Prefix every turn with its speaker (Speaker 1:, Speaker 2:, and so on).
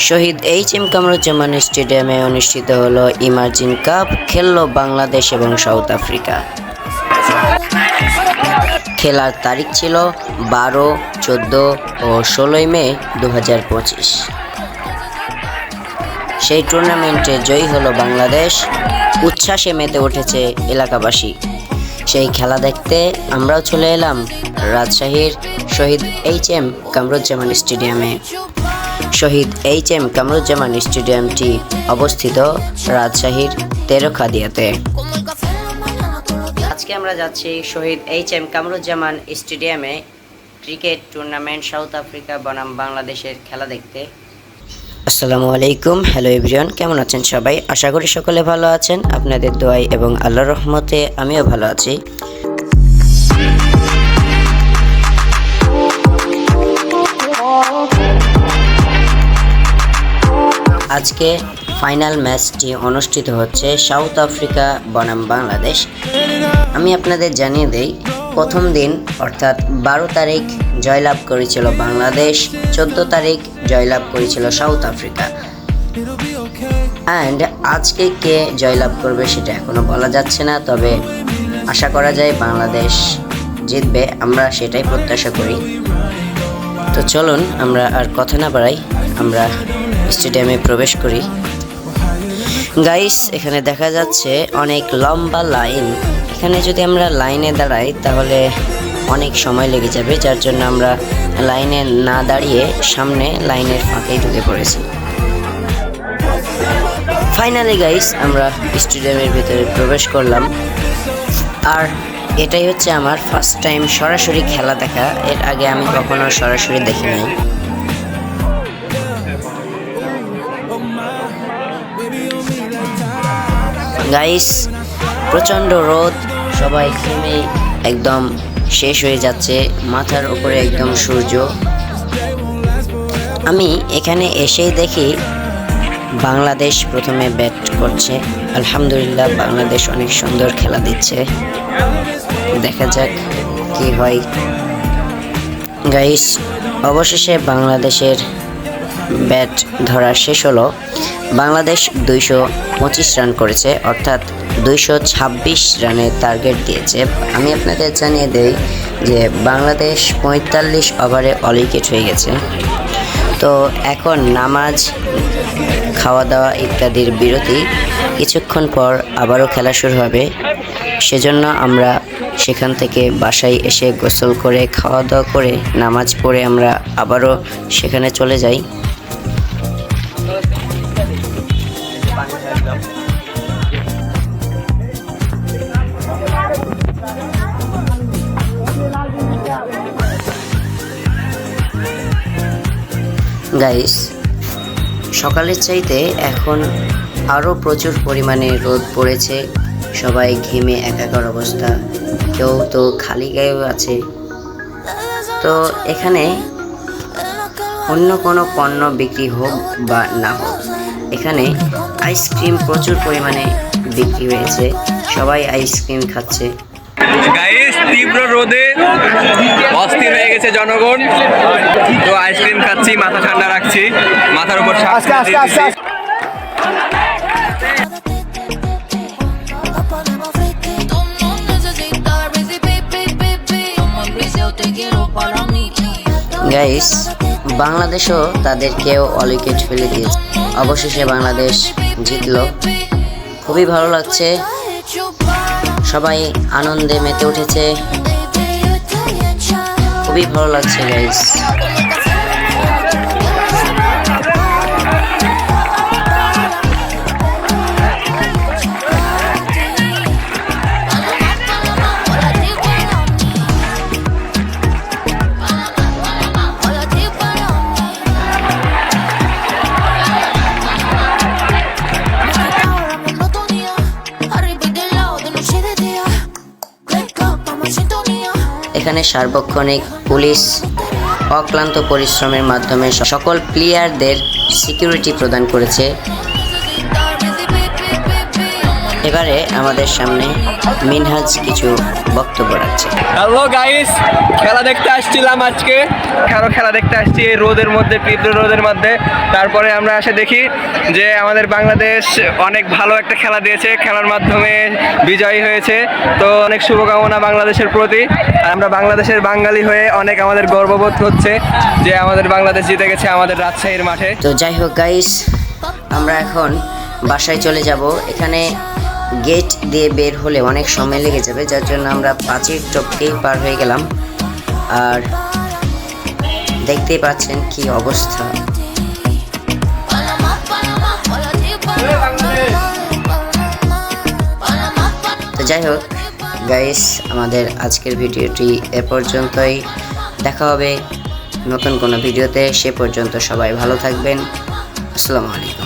Speaker 1: শহীদ HM. Kamruzzaman স্টেডিয়ামে অনুষ্ঠিত হলো ইমার্জিং কাপ, খেললো বাংলাদেশ এবং সাউথ আফ্রিকা। খেলার তারিখ ছিল 12, 14 ও 16 মে 2025। সেই টুর্নামেন্টে জয়ী হলো বাংলাদেশ। উচ্ছ্বাসে মেতে উঠেছে এলাকাবাসী। সেই খেলা দেখতে আমরাও চলে এলাম রাজশাহীর শহীদ এইচ.এম. কামরুজ্জামান স্টেডিয়ামে। শহীদ এইচ.এম. কামরুজ্জামান স্টেডিয়ামটি অবস্থিত রাজশাহীর তেরখাদিয়াতে। আজকে আমরা যাচ্ছি শহীদ এইচ.এম. কামরুজ্জামান স্টেডিয়ামে ক্রিকেট টুর্নামেন্ট সাউথ আফ্রিকা বনাম বাংলাদেশের খেলা দেখতে। আসসালামু আলাইকুম, হ্যালো এভরিওয়ান, কেমন আছেন সবাই? আশা করি সকলে ভালো আছেন। আপনাদের দোয়াই এবং আল্লাহর রহমতে আমিও ভালো আছি। আজকে ফাইনাল ম্যাচটি অনুষ্ঠিত হচ্ছে সাউথ আফ্রিকা বনাম বাংলাদেশ। আমি আপনাদের জানিয়ে দেই, প্রথম দিন অর্থাৎ 12 তারিখ জয়লাভ করেছিল বাংলাদেশ, 14 তারিখ জয়লাভ করেছিল সাউথ আফ্রিকা। অ্যান্ড আজকে কে জয়লাভ করবে সেটা এখনো বলা যাচ্ছে না, তবে আশা করা যায় বাংলাদেশ জিতবে, আমরা সেটাই প্রত্যাশা করি। তো চলুন আমরা আর কথা না বাড়াই, আমরা স্টেডিয়ামে প্রবেশ করি। গাইস, এখানে দেখা যাচ্ছে অনেক লম্বা লাইন। এখানে যদি আমরা লাইনে দাঁড়াই তাহলে অনেক সময় লেগে যাবে, যার জন্য আমরা লাইনে না দাঁড়িয়ে সামনে লাইনের ফাঁকেই ঢুকে পড়েছি। ফাইনালি গাইস, আমরা স্টেডিয়ামের ভিতরে প্রবেশ করলাম। আর এটাই হচ্ছে আমার ফার্স্ট টাইম সরাসরি খেলা দেখা। এর আগে আমি কখনো সরাসরি দেখি নাই। গাইস, প্রচণ্ড রোদ, সবাই ঘেমে একদম শেষ হয়ে যাচ্ছে, মাথার উপরে একদম সূর্য। আমি এখানে এসেই দেখি বাংলাদেশ প্রথমে ব্যাট করছে। আলহামদুলিল্লাহ, বাংলাদেশ অনেক সুন্দর খেলা দিচ্ছে। দেখা যাক কি হয়। গাইস, অবশেষে বাংলাদেশের ব্যাট ধরা শেষ হলো। বাংলাদেশ 225 রান করেছে, অর্থাৎ 226 রানের টার্গেট দিয়েছে। আমি আপনাদের জানিয়ে দেই যে বাংলাদেশ 45 ওভারে অল উইকেট হয়ে গেছে। তো এখন নামাজ, খাওয়া দাওয়া ইত্যাদির বিরতি, কিছুক্ষণ পর আবারও খেলা শুরু হবে। সেজন্য আমরা সেখান থেকে বাসায় এসে গোসল করে খাওয়া দাওয়া করে নামাজ পড়ে আমরা আবারও সেখানে চলে যাই। গাইস, সকালের চাইতে এখন আরও প্রচুর পরিমাণে রোদ পড়েছে। সবাই ঘেমে একাকার অবস্থা, কেউ তো খালি গায়েও আছে। তো এখানে অন্য কোনো পণ্য বিক্রি হোক বা না হোক, এখানে আইসক্রিম প্রচুর পরিমাণে বিক্রি হয়েছে। সবাই আইসক্রিম খাচ্ছে।
Speaker 2: গাইস, তীব্র রোদে অস্থির হয়ে গেছে জনগণ, তো আইসক্রিম খাচ্ছি, মাথা ঠান্ডা রাখছি, মাথার উপর
Speaker 1: গাইস, বাংলাদেশও তাদেরকেও অল উইকেট ফেলে দিয়েছে। অবশেষে বাংলাদেশ জিতলো, খুবই ভালো লাগছে। সবাই আনন্দে মেতে উঠেছে, খুবই ভালো লাগছে গাইস। এখানে সার্বক্ষণিক পুলিশ অক্লান্ত পরিশ্রমের মাধ্যমে সকল প্লেয়ারদের সিকিউরিটি প্রদান করেছে। এবারে আমাদের সামনে মিনহাজ কিছু বক্তব্য রাখছে।
Speaker 2: হ্যালো গাইস, খেলা দেখতে আসছিলাম আজকে, খেলা দেখতে আসছি এই রোদের মধ্যে, তীব্র রোদের মধ্যে। তারপরে আমরা এসে দেখি যে আমাদের বাংলাদেশ অনেক ভালো একটা খেলা দিয়েছে, খেলার মাধ্যমে বিজয়ী হয়েছে। তো অনেক শুভকামনা বাংলাদেশের প্রতি। আর আমরা বাংলাদেশের বাঙালি হয়ে অনেক আমাদের গর্ববোধ হচ্ছে যে আমাদের বাংলাদেশ জিতে গেছে আমাদের রাজশাহীর মাঠে।
Speaker 1: তো যাই হোক গাইস, আমরা এখন বাসায় চলে যাব। এখানে গেট দিয়ে বের হলে অনেক সময় লেগে যাবে, যার জন্য আমরা পাঁচির টপকেই পার হয়ে গেলাম। আর দেখতেই পাচ্ছেন কি অবস্থা। তো যাই হোক গাইস, আমাদের আজকের ভিডিওটি এ পর্যন্তই। দেখা হবে নতুন কোনো ভিডিওতে। সে পর্যন্ত সবাই ভালো থাকবেন। আসসালামু আলাইকুম।